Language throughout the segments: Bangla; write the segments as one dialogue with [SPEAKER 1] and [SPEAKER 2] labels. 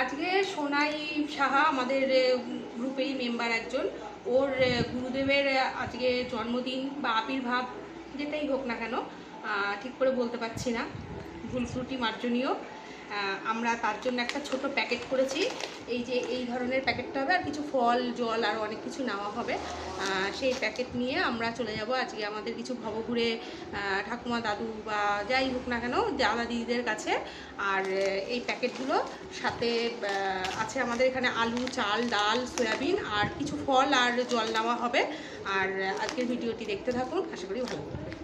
[SPEAKER 1] আজকে সোনাই সাহা আমাদের গ্রুপেই মেম্বার একজন, ওর গুরুদেবের আজকে জন্মদিন বা আবির্ভাব যেটাই হোক না কেন, ঠিক করে বলতে পারছি না, ভুল ত্রুটি মার্জনীয়। আমরা তার জন্য একটা ছোট প্যাকেট করেছি। এই যে এই ধরনের প্যাকেটটা হবে, আর কিছু ফল জল আর অনেক কিছু নেওয়া হবে। সেই প্যাকেট নিয়ে আমরা চলে যাব আজকে আমাদের কিছু ভবঘুরে ঠাকুমা দাদু বা যাই হোক না কেন দাদা দিদিদের কাছে। আর এই প্যাকেটগুলো সাথে আছে আমাদের এখানে আলু, চাল, ডাল, সয়াবিন আর কিছু ফল আর জল নেওয়া হবে। আর আজকের ভিডিওটি দেখতে থাকুন, আশা করি ভালো লাগবে।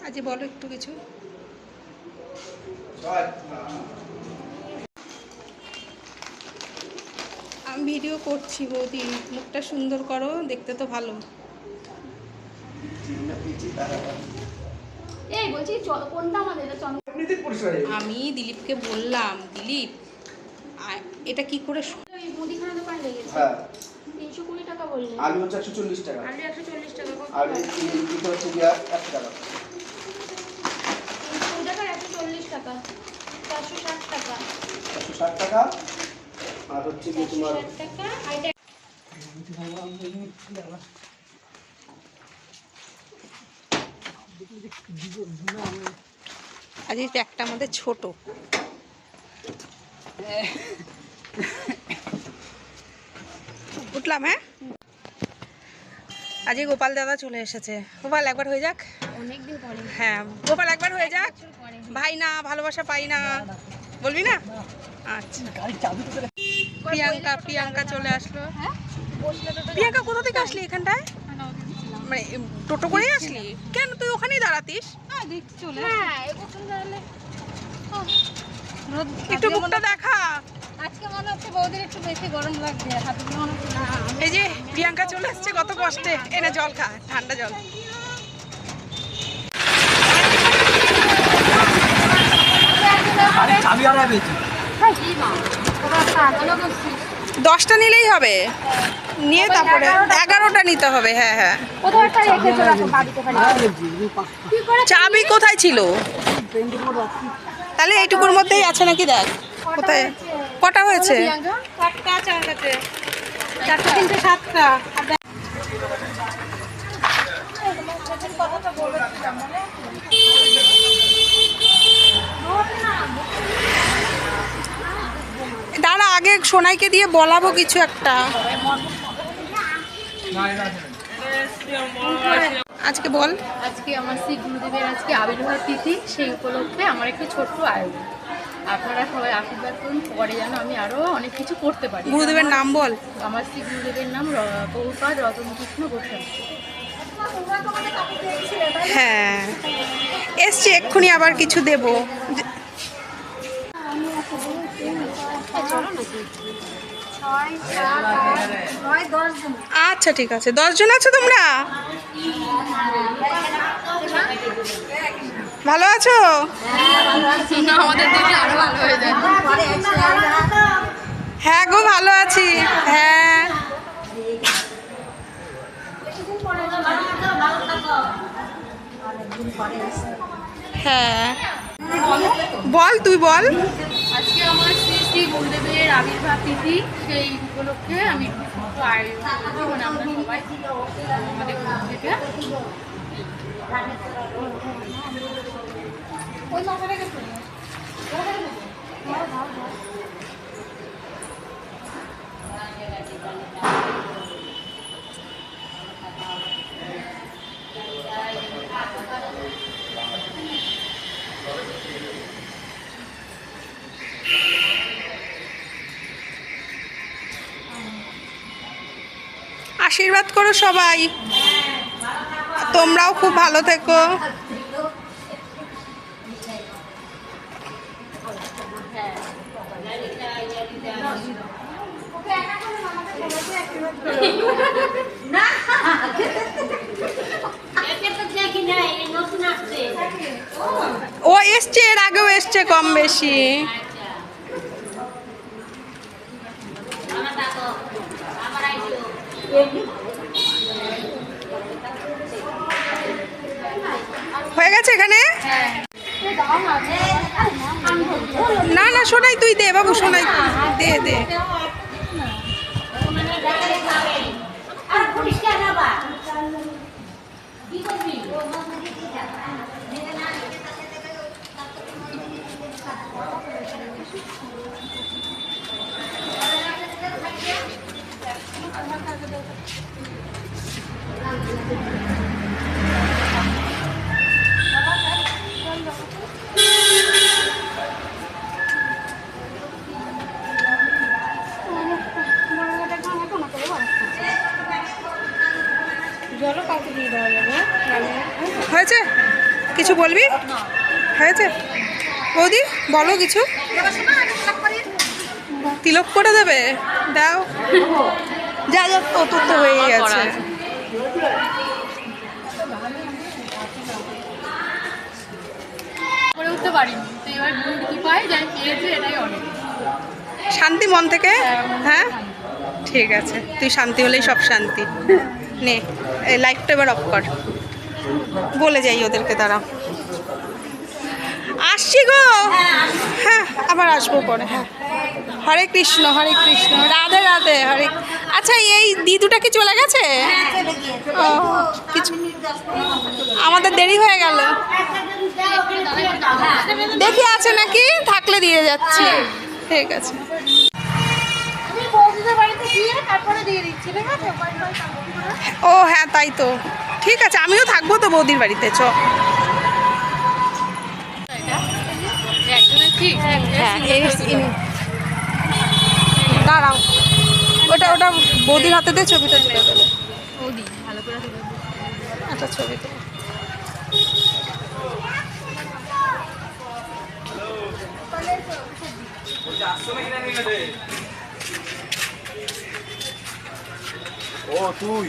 [SPEAKER 1] আজ বলো একটু কিছু। আমি ভিডিও করছি বৌদি, মুখটা সুন্দর করো, দেখতে তো ভালো।
[SPEAKER 2] এই বলছি কোনটা আমাদের
[SPEAKER 1] আমি দিলীপকে বললাম, দিলীপ এটা কি করে
[SPEAKER 2] মুদিখানা দোকান লেগেছে।
[SPEAKER 3] হ্যাঁ
[SPEAKER 2] 320 টাকা বললেন।
[SPEAKER 3] আলু হচ্ছে 140 টাকা।
[SPEAKER 2] আলু 140 টাকা।
[SPEAKER 3] আর এই হচ্ছে গিয়া 100 টাকা।
[SPEAKER 2] 300 টাকা 140 টাকা। 460 টাকা।
[SPEAKER 3] 460 টাকা। আর হচ্ছে কি তোমার
[SPEAKER 2] 460 টাকা। আইটা
[SPEAKER 1] আজ এই প্যাকটা আমাদের ছোট। উঠলাম। হ্যাঁ, আজকে গোপাল দাদা চলে এসেছে। গোপাল একবার হয়ে যাক।
[SPEAKER 2] অনেকদিন পরে।
[SPEAKER 1] হ্যাঁ গোপাল একবার হয়ে যাক। ভাই না, ভালোবাসা পাই না, বলবি না? আচ্ছা, প্রিয়াঙ্কা চলে আসলো।
[SPEAKER 2] হ্যাঁ
[SPEAKER 1] প্রিয়াঙ্কা কোথা থেকে আসলি এখানটায়? মানে টোটো করেই আসলি কেন? তুই ওখানেই দাঁড়াতিস।
[SPEAKER 2] দেখতে চলে। হ্যাঁ এখন দাঁড়ালে
[SPEAKER 1] একটু মুখটা দেখা।
[SPEAKER 2] আজকে মনে হচ্ছে বৌদির একটু বেশি গরম লাগছে। হাতগুলো মনে হচ্ছে না।
[SPEAKER 1] এই যে প্রিয়াঙ্কা চলে এসছে কত কষ্টে। এনে জল খা, ঠান্ডা জল।
[SPEAKER 3] চাবি হারাবে।
[SPEAKER 1] 10টা নিলেই হবে, নিয়ে তারপরে 11টা নিতে হবে। হ্যাঁ হ্যাঁ, চাবি কোথায় ছিল? তাহলে এইটুকুর মধ্যেই আছে নাকি? দেখ কোথায় কটা হয়েছে।
[SPEAKER 2] 1টা 4টা
[SPEAKER 1] 4টা 3টে 7টা। দাঁড়া, আগে সোনাইকে দিয়ে বলাবো কিছু একটা। আজকে বল।
[SPEAKER 2] আজকে আমার শ্রী গুরুদেবের আজকে আবির্ভাব তিথি, সেই উপলক্ষে আমার একটু ছোট্ট আয়োজন। আপনারা সবাই আশীর্বাদ করুন, পরে যেন আমি আরো অনেক কিছু করতে পারি।
[SPEAKER 1] গুরুদেবের নাম বল।
[SPEAKER 2] আমার শ্রী গুরুদেবের নাম প্রভুপাদ রতনকৃষ্ণ গোস্বামী।
[SPEAKER 1] হ্যাঁ এসছি, এক্ষুনি আবার কিছু দেব। আচ্ছা ঠিক আছে, 10 জন আছো তোমরা? ভালো আছো? হ্যাঁ গো ভালো আছি। হ্যাঁ হ্যাঁ বল, তুই বল।
[SPEAKER 2] আজকে আমার শ্রী শ্রী গুরুদেবের আবির্ভাব তিথি, সেই উপলক্ষে আমি একটু ছোট্ট আয়োজন করছি। মানে আমরা সবাই আমাদের গ্রুপ থেকে
[SPEAKER 1] আশীর্বাদ করো সবাই, তোমরাও খুব ভালো থেকো। ও এসছে, এর আগেও এসছে কম বেশি। হয়ে গেছে এখানে। না না সোনাই তুই দে বাবু, সোনাই দে দে। হয়েছে? কিছু বলবি? হয়েছে? বৌদি বলো কিছু। তিলক করে দেবে, দাও। যা যা, তো তোর তো হয়ে গেছে।
[SPEAKER 2] করে উঠতে পারিনি, তো এবার গুড় কি পাই যাই পেয়েছি, এটাই অনেক
[SPEAKER 1] শান্তি মন থেকে। হ্যাঁ ঠিক আছে, তুই শান্তি হলেই সব শান্তি। নে এই লাইটটা এবার অফ কর, বলে যাই ওদেরকে। তারা আসছি গো। হ্যাঁ আবার আসবো পরে। হ্যাঁ হরে কৃষ্ণ হরে কৃষ্ণ, রাধে রাধে, হরে। আচ্ছা এই দিদুটা কি চলে গেছে? ও কিছু, আমাদের দেরি হয়ে গেল। দেখি আছে নাকি, থাকলে দিয়ে যাচ্ছি। ঠিক আছে। ও হ্যাঁ তাই তো, ঠিক আছে, আমিও থাকবো তো বৌদির বাড়িতে। চ। দাঁড়াও, ওটা ওটা বৌদির হাতে দিয়ে ছবিটা তুলে দেবে। আচ্ছা ছবি তো
[SPEAKER 3] ও তুই